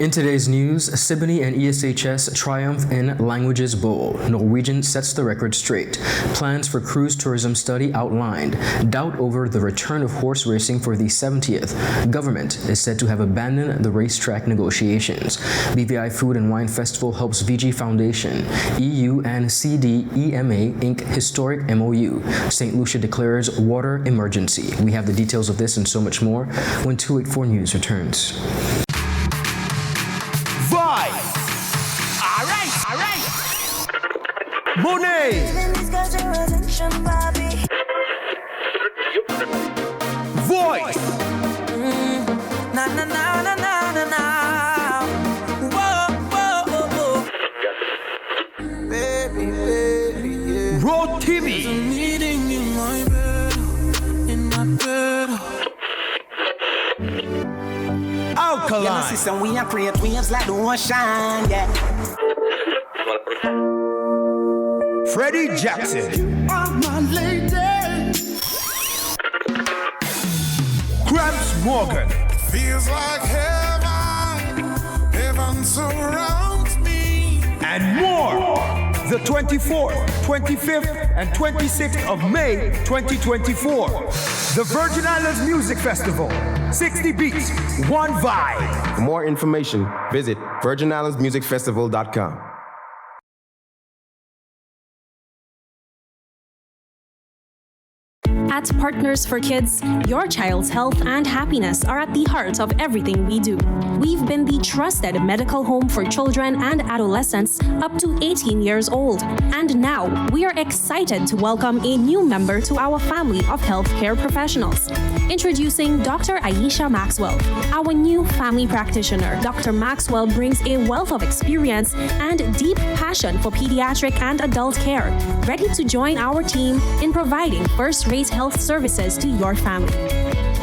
In today's news, CIBONEY and ESHS triumph in Languages Bowl. Norwegian sets the record straight. Plans for cruise tourism study outlined. Doubt over the return of horse racing for the 70th. Government is said to have abandoned the racetrack negotiations. BVI Food and Wine Festival helps VG Foundation. EU and CDEMA ink historic MOU. St. Lucia declares water emergency. We have the details of this and so much more when 284 News returns. All right. Monet. Voice. Na na na na na na na. Whoa. Baby, yeah. Road TV. Meeting in my bed. Alkaline. Yeah, system we are create waves like the ocean, yeah. Freddie Jackson. Oh, my lady. Gramps Morgan. Feels like heaven surrounds me. And more. The 24th, 25th, and 26th of May 2024. The Virgin Islands Music Festival. 60 beats, one vibe. For more information, visit virginislandsmusicfestival.com. At Partners for Kids, your child's health and happiness are at the heart of everything we do. We've been the trusted medical home for children and adolescents up to 18 years old. And now, we are excited to welcome a new member to our family of healthcare professionals. Introducing Dr. Aisha Maxwell, our new family practitioner. Dr. Maxwell brings a wealth of experience and deep passion for pediatric and adult care, ready to join our team in providing first-rate health services to your family.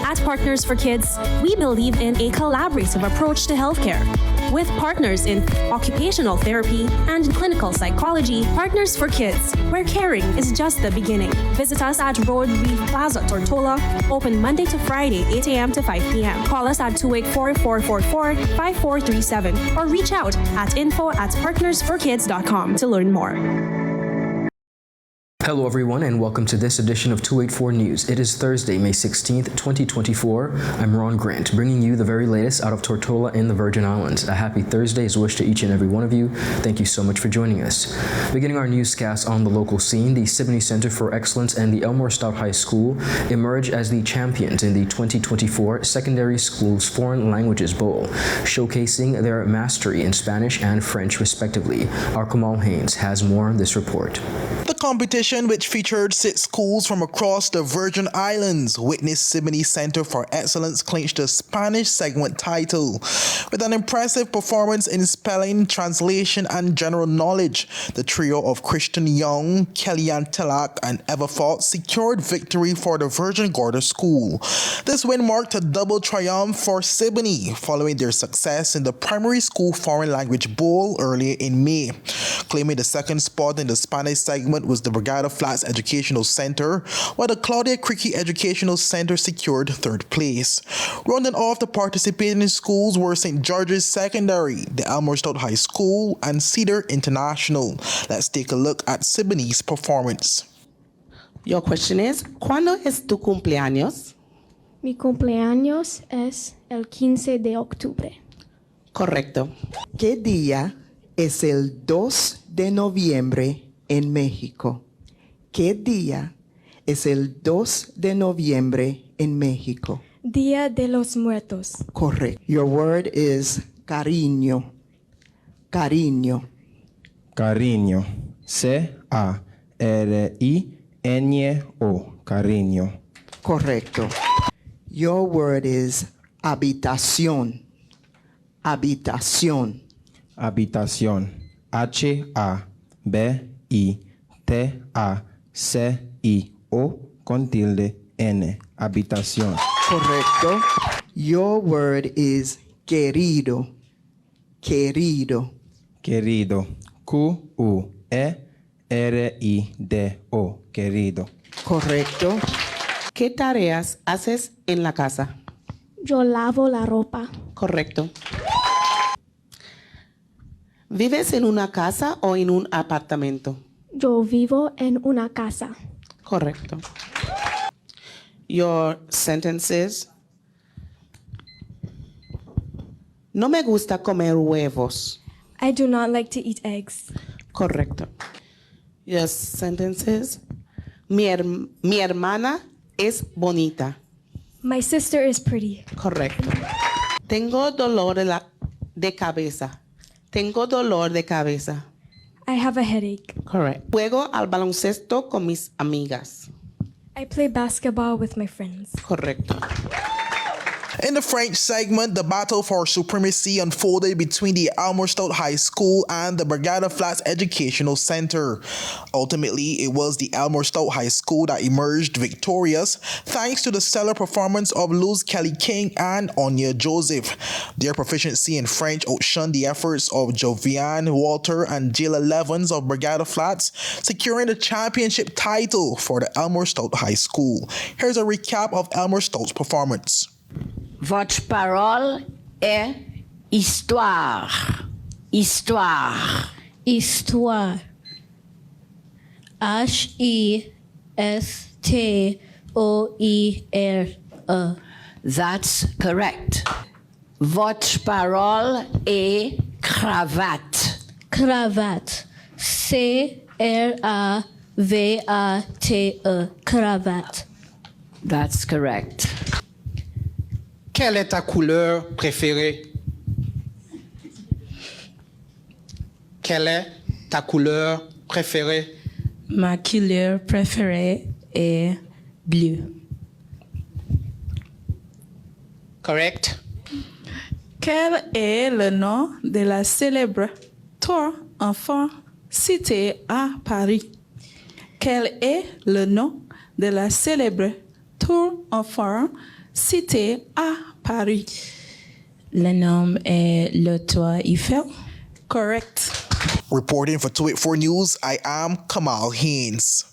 At Partners for Kids, we believe in a collaborative approach to healthcare. With partners in occupational therapy and clinical psychology, Partners for Kids, where caring is just the beginning. Visit us at Road Reef Plaza, Tortola, open Monday to Friday, 8 a.m. to 5 p.m. Call us at 284-444-5437 or reach out at info@partnersforkids.com to learn more. Hello everyone and welcome to this edition of 284 News. It is Thursday, May 16th, 2024. I'm Ron Grant, bringing you the very latest out of Tortola in the Virgin Islands. A happy Thursday is wished to each and every one of you. Thank you so much for joining us. Beginning our newscast on the local scene, the CIBONEY Center for Excellence and the Elmore Stout High School emerged as the champions in the 2024 Secondary Schools Foreign Languages Bowl, showcasing their mastery in Spanish and French respectively. Our Kamal Haynes has more on this report. The competition, which featured 6 schools from across the Virgin Islands, witnessed CIBONEY Center for Excellence clinch the Spanish segment title. With an impressive performance in spelling, translation, and general knowledge, the trio of Christian Young, Kellyanne Tilak, and Everfort secured victory for the Virgin Gorda School. This win marked a double triumph for CIBONEY, following their success in the Primary School Foreign Language Bowl earlier in May. Claiming the second spot in the Spanish segment was the Brigada Flats Educational Center, while the Claudia Creaky Educational Center secured third place. Rounding off the participating schools were St. George's Secondary, the Elmore Stout High School, and Cedar International. Let's take a look at CIBONEY's performance. Your question is, ¿cuándo es tu cumpleaños? Mi cumpleaños es el 15 de octubre. Correcto. ¿Qué día es el 2 de noviembre en México? ¿Qué día es el 2 de noviembre en México? Día de los Muertos. Correct. Your word is cariño. Cariño. Cariño. C-A-R-I-N-O. Cariño. Correcto. Your word is habitación. Habitación. Habitación. H-A-B-I-T-A-C-I-O con tilde N. Habitación. Correcto. Your word is querido. Querido. Querido. Q-U-E-R-I-D-O. Querido. Correcto. ¿Qué tareas haces en la casa? Yo lavo la ropa. Correcto. ¿Vives en una casa o en un apartamento? Yo vivo en una casa. Correcto. Your sentence is, no me gusta comer huevos. I do not like to eat eggs. Correcto. Your sentence is, mi hermana es bonita. My sister is pretty. Correcto. Tengo dolor de cabeza. Tengo dolor de cabeza. I have a headache. Correct. Juego al baloncesto con mis amigas. I play basketball with my friends. Correcto. In the French segment, the battle for supremacy unfolded between the Almerstout High School and the Brigada Flats Educational Center. Ultimately, it was the Almerstout High School that emerged victorious thanks to the stellar performance of Luz Kelly King and Anya Joseph. Their proficiency in French outshined the efforts of Jovian Walter and Jayla Levens of Brigada Flats, securing the championship title for the Almerstout High School. Here's a recap of Almerstout's performance. Votre parole est histoire. Histoire. Histoire. H-I-S-T-O-I-R-E. That's correct. Votre parole est cravate. Cravate. C-R-A-V-A-T-E. Cravate. That's correct. Quelle est ta couleur préférée? Quelle est ta couleur préférée? Ma couleur préférée est bleu. Correct. Quel est le nom de la célèbre tour enfant citée à Paris? Quel est le nom de la célèbre tour enfant citée à Paris? Le nom est le Tour Eiffel. Correct. Reporting for 284 News, I am Kamal Haynes.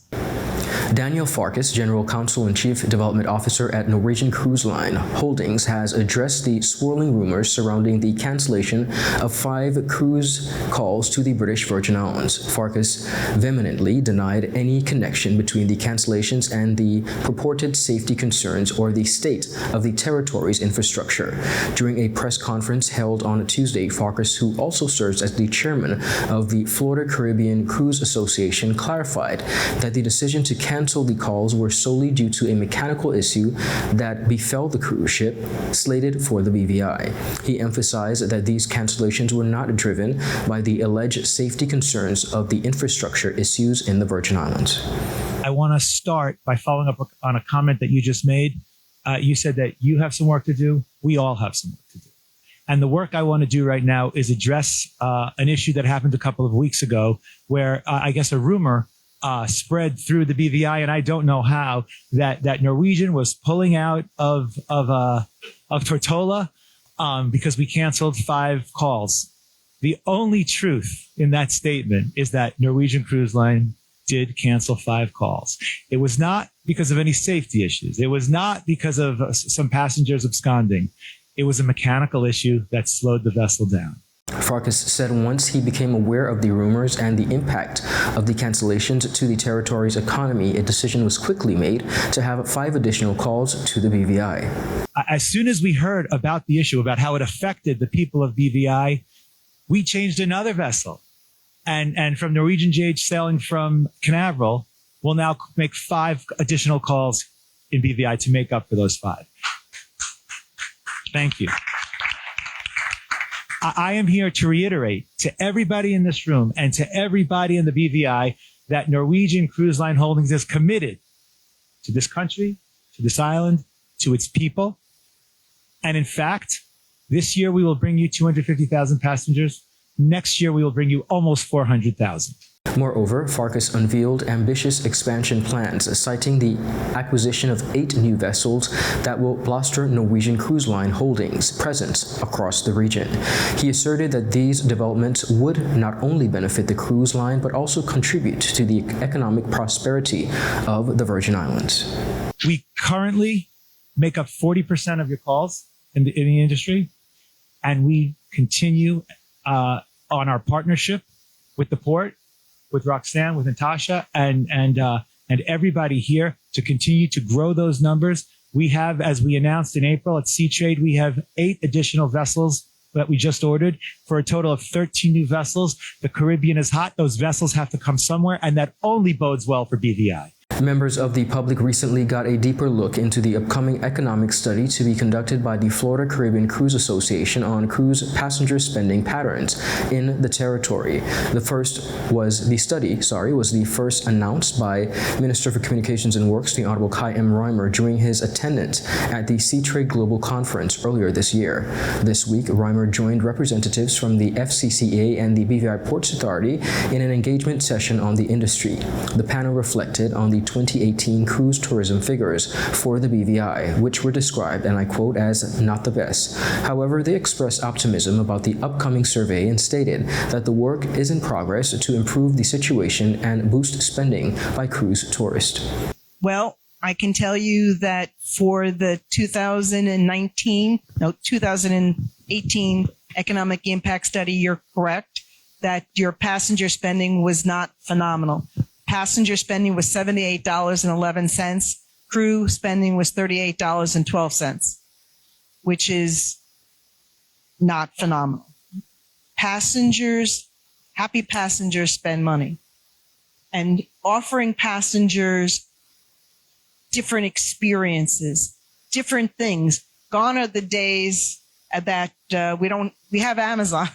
Daniel Farkas, General Counsel and Chief Development Officer at Norwegian Cruise Line Holdings, has addressed the swirling rumors surrounding the cancellation of 5 cruise calls to the British Virgin Islands. Farkas vehemently denied any connection between the cancellations and the purported safety concerns or the state of the territory's infrastructure. During a press conference held on Tuesday, Farkas, who also serves as the chairman of the Florida Caribbean Cruise Association, clarified that the decision to cancel the calls were solely due to a mechanical issue that befell the cruise ship slated for the BVI. He emphasized that these cancellations were not driven by the alleged safety concerns of the infrastructure issues in the Virgin Islands. I want to start by following up on a comment that you just made. You said that you have some work to do. We all have some work to do. And the work I want to do right now is address an issue that happened a couple of weeks ago where I guess a rumor spread through the BVI, and I don't know how, that Norwegian was pulling out of Tortola because we canceled 5 calls. The only truth in that statement is that Norwegian Cruise Line did cancel 5 calls. It was not because of any safety issues. It was not because of some passengers absconding. It was a mechanical issue that slowed the vessel down. Farkas said once he became aware of the rumors and the impact of the cancellations to the territory's economy, a decision was quickly made to have 5 additional calls to the BVI. As soon as we heard about the issue, about how it affected the people of BVI, we changed another vessel. And from Norwegian GH sailing from Canaveral, we'll now make 5 additional calls in BVI to make up for those 5. Thank you. I am here to reiterate to everybody in this room and to everybody in the BVI that Norwegian Cruise Line Holdings is committed to this country, to this island, to its people. And in fact, this year we will bring you 250,000 passengers. Next year we will bring you almost 400,000. Moreover, Farkas unveiled ambitious expansion plans, citing the acquisition of 8 new vessels that will bolster Norwegian Cruise Line Holdings' presence across the region. He asserted that these developments would not only benefit the cruise line, but also contribute to the economic prosperity of the Virgin Islands. We currently make up 40% of your calls in the industry, and we continue on our partnership with the port, with Roxanne, with Natasha, and everybody here to continue to grow those numbers. We have, as we announced in April at Sea Trade, we have 8 additional vessels that we just ordered for a total of 13 new vessels. The Caribbean is hot. Those vessels have to come somewhere, and that only bodes well for BVI. Members of the public recently got a deeper look into the upcoming economic study to be conducted by the Florida Caribbean Cruise Association on cruise passenger spending patterns in the territory. The study was the first announced by Minister for Communications and Works, the Honorable Kai M. Reimer, during his attendance at the Sea Trade Global Conference earlier this year. This week, Reimer joined representatives from the FCCA and the BVI Ports Authority in an engagement session on the industry. The panel reflected on the 2018 cruise tourism figures for the BVI, which were described, and I quote, as not the best. However, they expressed optimism about the upcoming survey and stated that the work is in progress to improve the situation and boost spending by cruise tourists. Well, I can tell you that for the 2018 economic impact study, you're correct that your passenger spending was not phenomenal. Passenger spending was $78.11. Crew spending was $38.12, which is not phenomenal. Happy passengers spend money. And offering passengers different experiences, different things. Gone are the days that we have Amazon,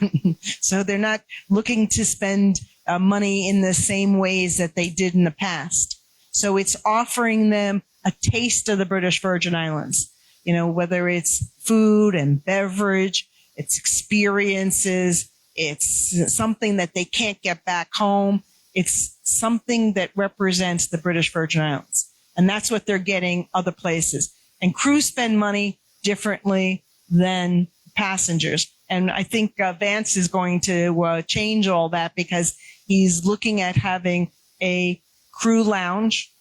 so they're not looking to spend money in the same ways that they did in the past. So it's offering them a taste of the British Virgin Islands, whether it's food and beverage, it's experiences, it's something that they can't get back home. It's something that represents the British Virgin Islands. And that's what they're getting other places. And crews spend money differently than passengers. And I think Vance is going to change all that because he's looking at having a crew lounge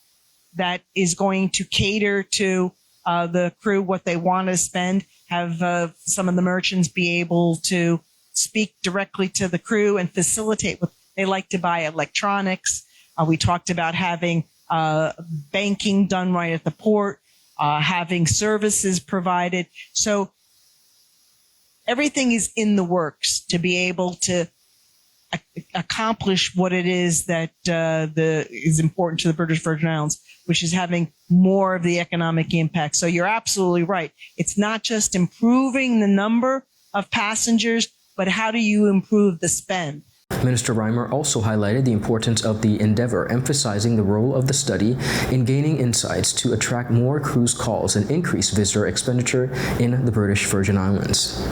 that is going to cater to the crew what they want to spend, have some of the merchants be able to speak directly to the crew and facilitate what they like to buy, electronics. We talked about having banking done right at the port, having services provided. So everything is in the works to be able to accomplish what it is that is important to the British Virgin Islands, which is having more of the economic impact. So you're absolutely right. It's not just improving the number of passengers, but how do you improve the spend? Minister Reimer also highlighted the importance of the endeavor, emphasizing the role of the study in gaining insights to attract more cruise calls and increase visitor expenditure in the British Virgin Islands.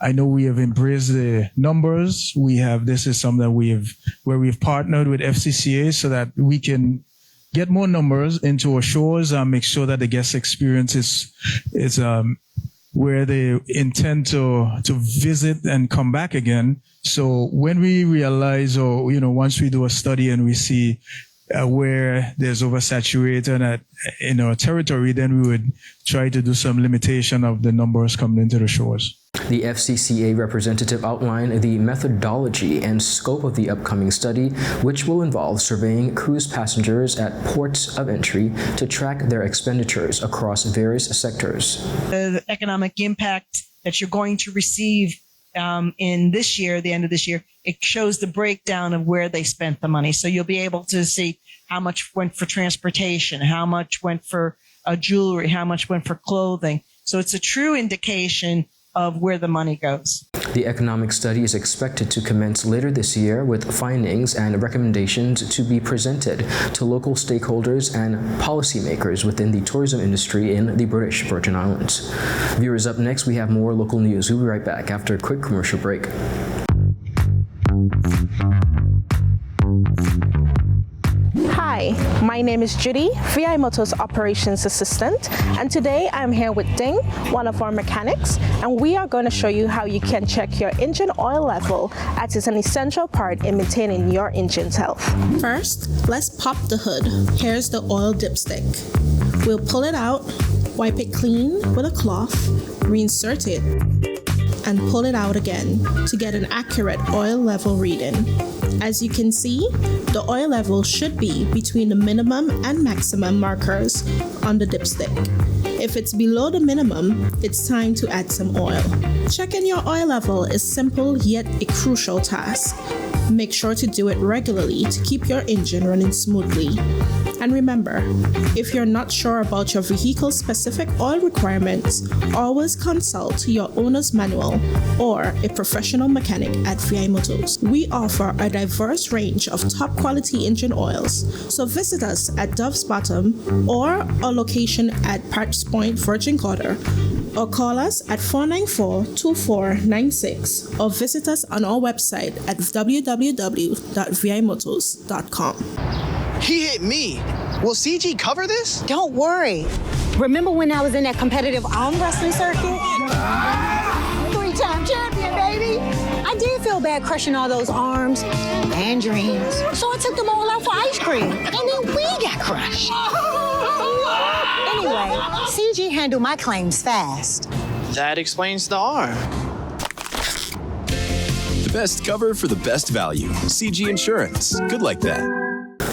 I know we have embraced the numbers. This is something that where we've partnered with FCCA so that we can get more numbers into our shores and make sure that the guest experience is where they intend to visit and come back again. So when we realize, once we do a study and we see where there's oversaturation in our territory, then we would try to do some limitation of the numbers coming into the shores. The FCCA representative outlined the methodology and scope of the upcoming study, which will involve surveying cruise passengers at ports of entry to track their expenditures across various sectors. The economic impact that you're going to receive in this year, the end of this year, it shows the breakdown of where they spent the money. So you'll be able to see how much went for transportation, how much went for jewelry, how much went for clothing. So it's a true indication of where the money goes. The economic study is expected to commence later this year with findings and recommendations to be presented to local stakeholders and policymakers within the tourism industry in the British Virgin Islands. Viewers, up next we have more local news. We'll be right back after a quick commercial break. Hi, my name is Judy, VI Motors Operations Assistant, and today I'm here with Ding, one of our mechanics, and we are going to show you how you can check your engine oil level, as it's an essential part in maintaining your engine's health. First, let's pop the hood. Here's the oil dipstick. We'll pull it out, wipe it clean with a cloth, reinsert it. and pull it out again to get an accurate oil level reading. As you can see, the oil level should be between the minimum and maximum markers on the dipstick. If it's below the minimum, it's time to add some oil. Checking your oil level is simple yet a crucial task. Make sure to do it regularly to keep your engine running smoothly. And remember, if you're not sure about your vehicle's specific oil requirements, always consult your owner's manual or a professional mechanic at VI Motors. We offer a diverse range of top quality engine oils, so visit us at Dove's Bottom or our location at Patch Point, Virgin Gorda, or call us at 494-2496 or visit us on our website at www.vimotors.com. He hit me. Will CG cover this? Don't worry. Remember when I was in that competitive arm wrestling circuit? 3-time champion, baby. I did feel bad crushing all those arms and dreams. So I took them all out for ice cream. And then we got crushed. Anyway, CG handled my claims fast. That explains the arm. The best cover for the best value. CG Insurance. Good like that.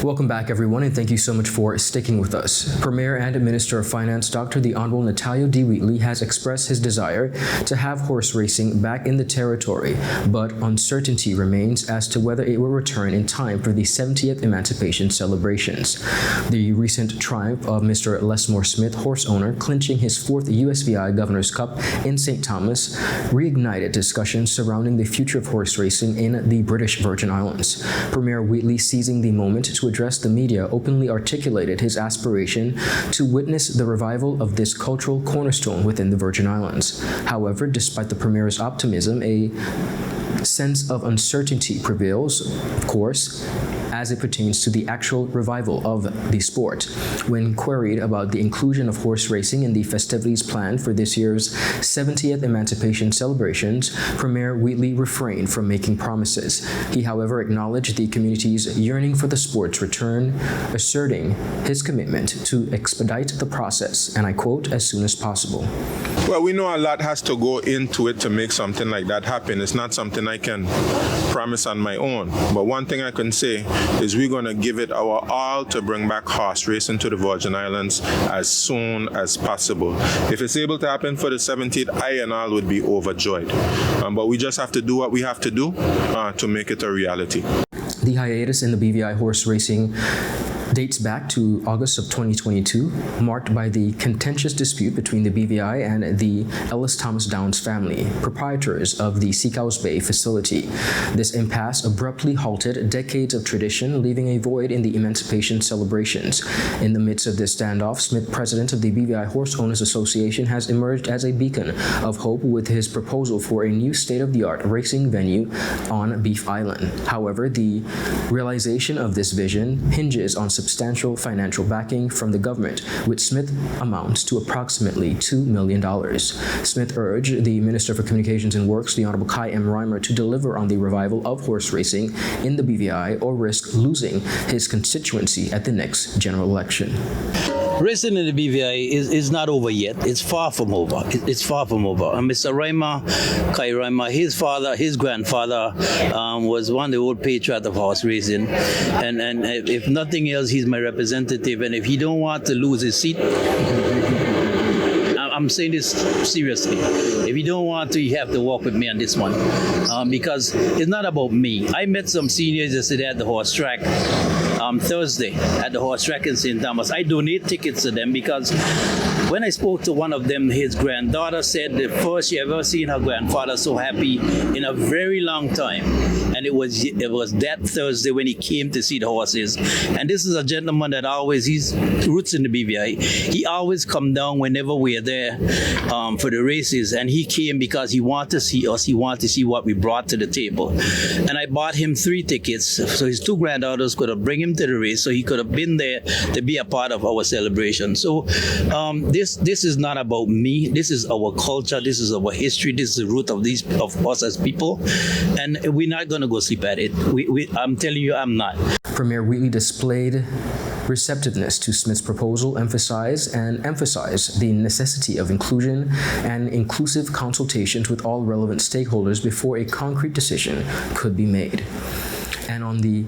Welcome back, everyone, and thank you so much for sticking with us. Premier and Minister of Finance, Dr. the Honorable Natalio D. Wheatley, has expressed his desire to have horse racing back in the territory, but uncertainty remains as to whether it will return in time for the 70th Emancipation celebrations. The recent triumph of Mr. Lesmore Smith, horse owner, clinching his 4th USVI Governor's Cup in St. Thomas, reignited discussions surrounding the future of horse racing in the British Virgin Islands. Premier Wheatley, seizing the moment to address the media, openly articulated his aspiration to witness the revival of this cultural cornerstone within the Virgin Islands. However, despite the Premier's optimism, a sense of uncertainty prevails, of course, as it pertains to the actual revival of the sport. When queried about the inclusion of horse racing in the festivities planned for this year's 70th Emancipation celebrations, Premier Wheatley refrained from making promises. He, however, acknowledged the community's yearning for the sport's return, asserting his commitment to expedite the process, and I quote, as soon as possible. Well, we know a lot has to go into it to make something like that happen. It's not something I can promise on my own. But one thing I can say is we're going to give it our all to bring back horse racing to the Virgin Islands as soon as possible. If it's able to happen for the 17th, I and all would be overjoyed. But we just have to do what we have to do to make it a reality. The hiatus in the BVI horse racing dates back to August of 2022, marked by the contentious dispute between the BVI and the Ellis Thomas Downs family, proprietors of the Seacows Bay facility. This impasse abruptly halted decades of tradition, leaving a void in the emancipation celebrations. In the midst of this standoff, Smith, president of the BVI Horse Owners Association, has emerged as a beacon of hope with his proposal for a new state-of-the-art racing venue on Beef Island. However, the realization of this vision hinges on substantial financial backing from the government, which Smith amounts to approximately $2 million. Smith urged the Minister for Communications and Works, the Honorable Kai M. Reimer, to deliver on the revival of horse racing in the BVI or risk losing his constituency at the next general election. Racing in the BVI is not over yet. It's far from over. It's far from over. And Mr. Reimer, Kai Reimer, his father, his grandfather was one of the old patriot of horse racing. And if nothing else, he's my representative. And if he don't want to lose his seat, I'm saying this seriously. If you don't want to, you have to walk with me on this one. Because it's not about me. I met some seniors yesterday at the horse track, Thursday, at the horse track in St. Thomas. I donate tickets to them because when I spoke to one of them, his granddaughter said the first she ever seen her grandfather so happy in a very long time. And it was that Thursday when he came to see the horses. And this is a gentleman that always, he's roots in the BVI. He always come down whenever we're there for the races. And he came because he wanted to see us. He wanted to see what we brought to the table. And I bought him 3 tickets so his 2 granddaughters could have bring him to the race so he could have been there to be a part of our celebration. So this is not about me. This is our culture. This is our history. This is the root of us as people. And we're not going to go sleep at it. I'm telling you, I'm not. Premier Wheatley displayed receptiveness to Smith's proposal emphasize the necessity of inclusion and inclusive consultations with all relevant stakeholders before a concrete decision could be made. And on the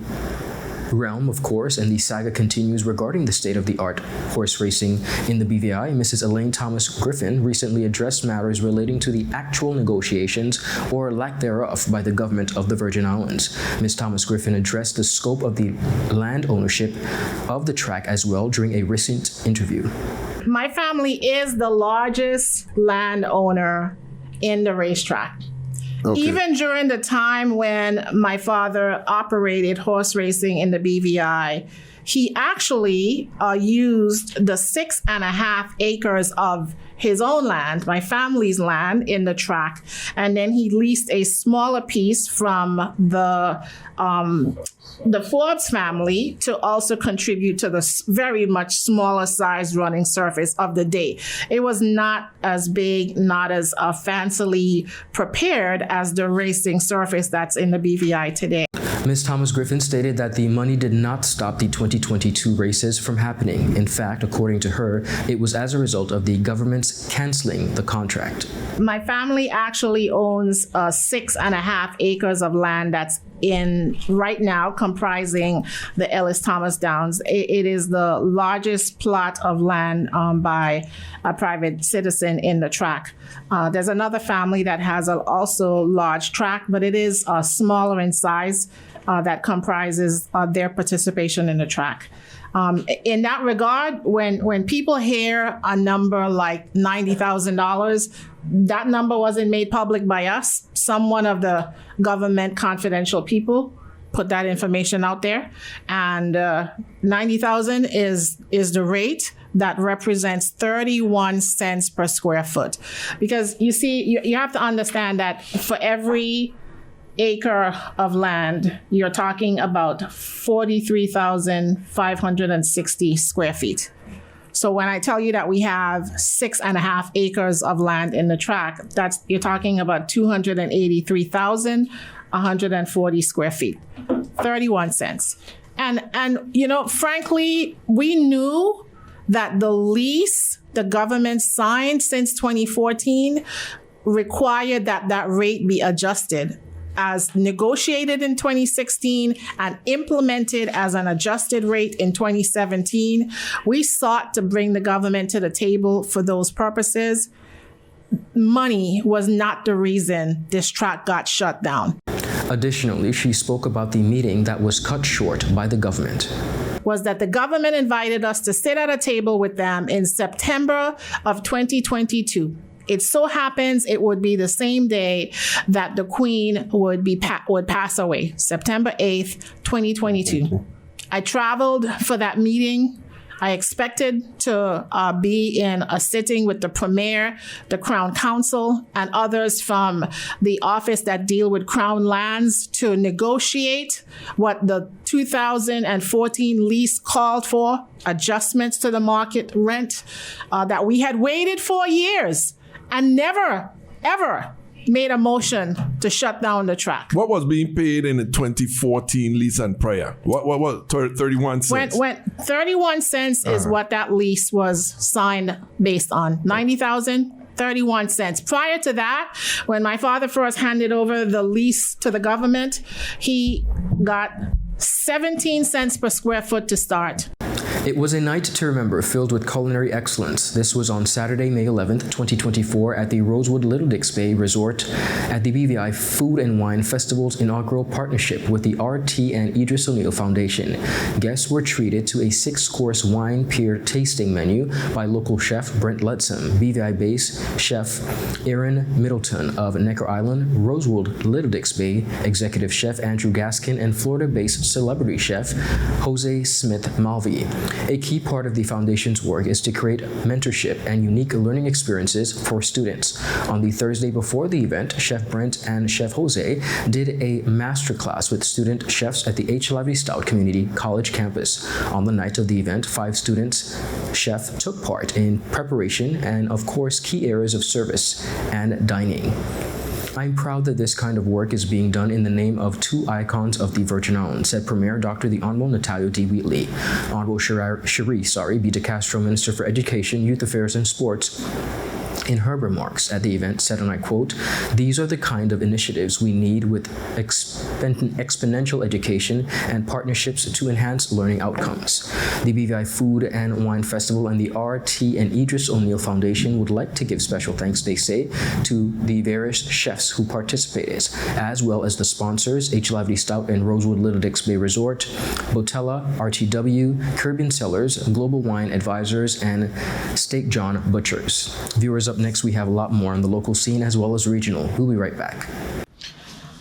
realm, of course, and the saga continues regarding the state-of-the-art horse racing in the BVI, Mrs. Elaine Thomas Griffin recently addressed matters relating to the actual negotiations or lack thereof by the government of the Virgin Islands. Ms. Thomas Griffin addressed the scope of the land ownership of the track as well during a recent interview. My family is the largest landowner in the racetrack. Okay. Even during the time when my father operated horse racing in the BVI, he actually used the 6.5 acres of his own land, my family's land, in the track, and then he leased a smaller piece from the Forbes family to also contribute to the very much smaller size running surface of the day. It was not as big, not as fancily prepared as the racing surface that's in the BVI today. Ms. Thomas Griffin stated that the money did not stop the 2022 races from happening. In fact, according to her, it was as a result of the government's canceling the contract. My family actually owns 6.5 acres of land that's in right now comprising the Ellis Thomas Downs. It is the largest plot of land by a private citizen in the track. There's another family that has also large track, but it is smaller in size that comprises their participation in the track. In that regard, when people hear a number like $90,000, that number wasn't made public by us. Someone of the government confidential people put that information out there, and 90,000 is the rate that represents 31 cents per square foot. Because you see, you have to understand that for every acre of land, you're talking about 43,560 square feet. So when I tell you that we have 6.5 acres of land in the track, you're talking about 283,140 square feet, 31 cents. And you know, frankly, we knew that the lease the government signed since 2014 required that rate be adjusted, as negotiated in 2016 and implemented as an adjusted rate in 2017. We sought to bring the government to the table for those purposes. Money was not the reason this track got shut down. Additionally, she spoke about the meeting that was cut short by the government. Was that the government invited us to sit at a table with them in September of 2022. It so happens it would be the same day that the Queen would pass away, September 8th, 2022. I traveled for that meeting. I expected to be in a sitting with the Premier, the Crown Council, and others from the office that deal with Crown lands to negotiate what the 2014 lease called for, adjustments to the market rent that we had waited for years and never, ever made a motion to shut down the track. What was being paid in the 2014 lease and prior? What was 31 cents? When 31 cents is what that lease was signed based on. 90,000, 31 cents. Prior to that, when my father first handed over the lease to the government, he got 17 cents per square foot to start. It was a night to remember filled with culinary excellence. This was on Saturday, May 11th, 2024 at the Rosewood Little Dix Bay Resort at the BVI Food and Wine Festival's inaugural partnership with the RT and Idris O'Neill Foundation. Guests were treated to a 6-course wine peer tasting menu by local chef Brent Letzum, BVI-based chef Aaron Middleton of Necker Island, Rosewood Little Dix Bay, executive chef Andrew Gaskin, and Florida-based celebrity chef Jose Smith Malvi. A key part of the foundation's work is to create mentorship and unique learning experiences for students. On the Thursday before the event, Chef Brent and Chef Jose did a masterclass with student chefs at the H. Lively Stout Community College campus. On the night of the event, 5 students chef took part in preparation and, of course, key areas of service and dining. I'm proud that this kind of work is being done in the name of two icons of the Virgin Islands, said Premier Dr. the Honorable Natalio D. Wheatley. Honorable Cherie B. DeCastro, Minister for Education, Youth Affairs and Sports, in her remarks at the event said, and I quote, "These are the kind of initiatives we need with exponential education and partnerships to enhance learning outcomes. The BVI Food and Wine Festival and the R.T. and Idris O'Neill Foundation would like to give special thanks, they say, to the various chefs who participated, as well as the sponsors, H. Lively Stout and Rosewood Little Dix Bay Resort, Botella, RTW, Caribbean Cellars, Global Wine Advisors, and Steak John Butchers." Viewers, up next, we have a lot more on the local scene as well as regional. We'll be right back.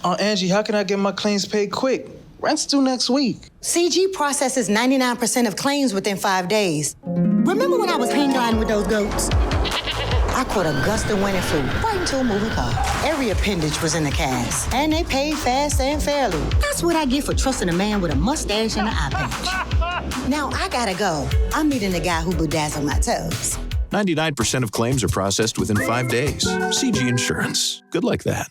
Angie, how can I get my claims paid quick? Rent's due next week. CG processes 99% of claims within 5 days. Remember when I was hang gliding with those goats? I caught a gust of wind and flew right into a moving car. Every appendage was in the cast, and they paid fast and fairly. That's what I get for trusting a man with a mustache and an eye patch. Now I gotta go. I'm meeting the guy who bedazzled my toes. 99% of claims are processed within 5 days. CG Insurance. Good like that.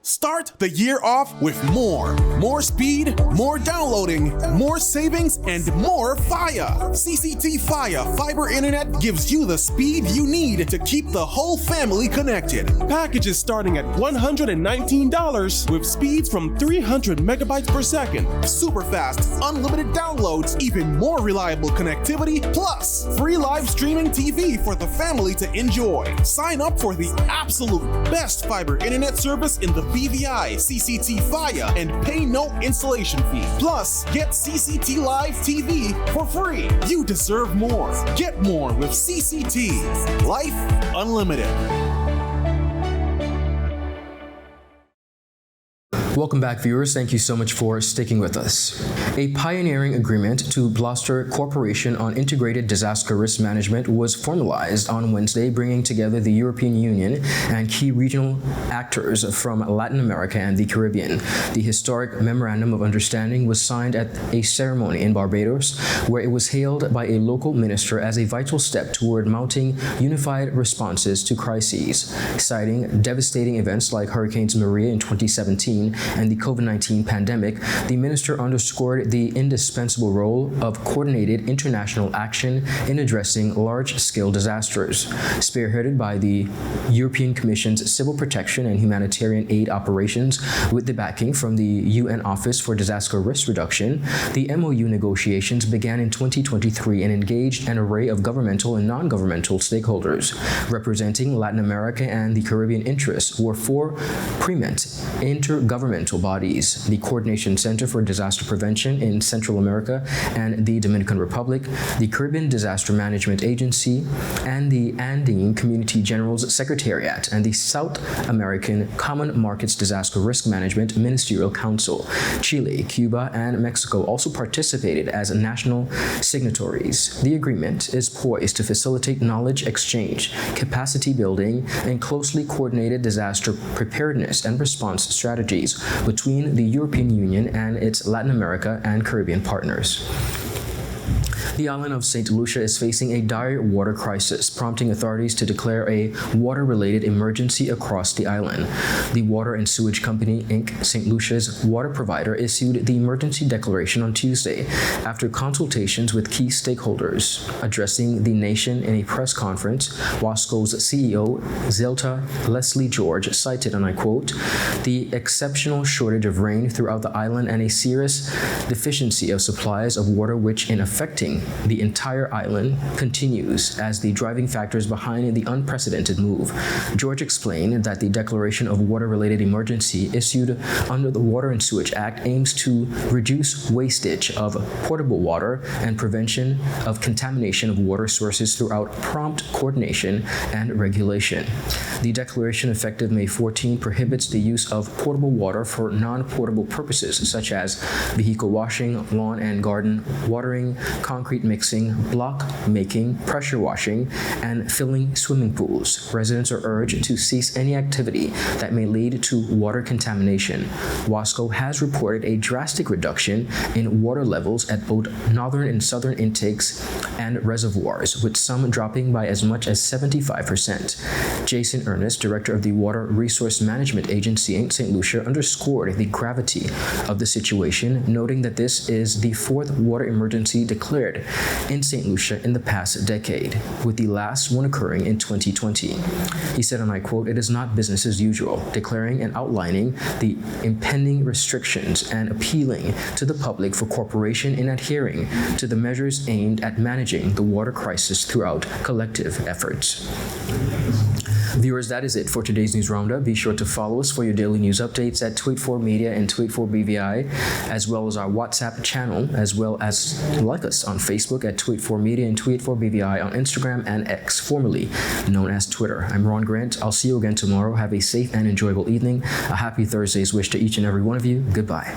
Start the year off with more. More speed, more downloading, more savings, and more Fire. CCT Fire Fiber Internet gives you the speed you need to keep the whole family connected. Packages starting at $119 with speeds from 300 megabytes per second. Super fast, unlimited downloads, even more reliable connectivity, plus free live streaming TV for the family to enjoy. Sign up for the absolute best fiber internet service in the BVI CCT Fire and pay no installation fee. Plus, get CCT Live TV for free. You deserve more. Get more with CCT. Life Unlimited. Welcome back, viewers. Thank you so much for sticking with us. A pioneering agreement to Gloucester Corporation on Integrated Disaster Risk Management was formalized on Wednesday, bringing together the European Union and key regional actors from Latin America and the Caribbean. The historic Memorandum of Understanding was signed at a ceremony in Barbados, where it was hailed by a local minister as a vital step toward mounting unified responses to crises, citing devastating events like Hurricanes Maria in 2017 and the COVID-19 pandemic. The minister underscored the indispensable role of coordinated international action in addressing large-scale disasters. Spearheaded by the European Commission's Civil Protection and Humanitarian Aid Operations with the backing from the UN Office for Disaster Risk Reduction, the MOU negotiations began in 2023 and engaged an array of governmental and non-governmental stakeholders. Representing Latin America and the Caribbean interests were four PREMENT intergovernmental bodies: the Coordination Center for Disaster Prevention in Central America and the Dominican Republic, the Caribbean Disaster Management Agency, and the Andean Community General's Secretariat, and the South American Common Markets Disaster Risk Management Ministerial Council. Chile, Cuba, and Mexico also participated as national signatories. The agreement is poised to facilitate knowledge exchange, capacity building, and closely coordinated disaster preparedness and response strategies between the European Union and its Latin America and Caribbean partners. The island of St. Lucia is facing a dire water crisis, prompting authorities to declare a water-related emergency across the island. The Water and Sewage Company, Inc., St. Lucia's water provider, issued the emergency declaration on Tuesday after consultations with key stakeholders. Addressing the nation in a press conference, WASCO's CEO, Zelta Leslie George, cited, and I quote, "the exceptional shortage of rain throughout the island and a serious deficiency of supplies of water which in affecting the entire island continues as the driving factors behind the unprecedented move." George explained that the declaration of water-related emergency issued under the Water and Sewage Act aims to reduce wastage of potable water and prevention of contamination of water sources throughout prompt coordination and regulation. The declaration, effective May 14, prohibits the use of potable water for non-potable purposes such as vehicle washing, lawn and garden watering, concrete mixing, block making, pressure washing, and filling swimming pools. Residents are urged to cease any activity that may lead to water contamination. WASCO has reported a drastic reduction in water levels at both northern and southern intakes and reservoirs, with some dropping by as much as 75%. Jason Ernest, director of the Water Resource Management Agency in St. Lucia, underscored the gravity of the situation, noting that this is the fourth water emergency declared in St. Lucia in the past decade, with the last one occurring in 2020. He said, and I quote, "It is not business as usual," declaring and outlining the impending restrictions and appealing to the public for cooperation in adhering to the measures aimed at managing the water crisis throughout collective efforts. Viewers, that is it for today's News Roundup. Be sure to follow us for your daily news updates at 284 Media and 284 BVI, as well as our WhatsApp channel, as well as like us on Facebook at 284 Media and 284 BVI, on Instagram and X, formerly known as Twitter. I'm Ron Grant. I'll see you again tomorrow. Have a safe and enjoyable evening. A happy Thursday's wish to each and every one of you. Goodbye.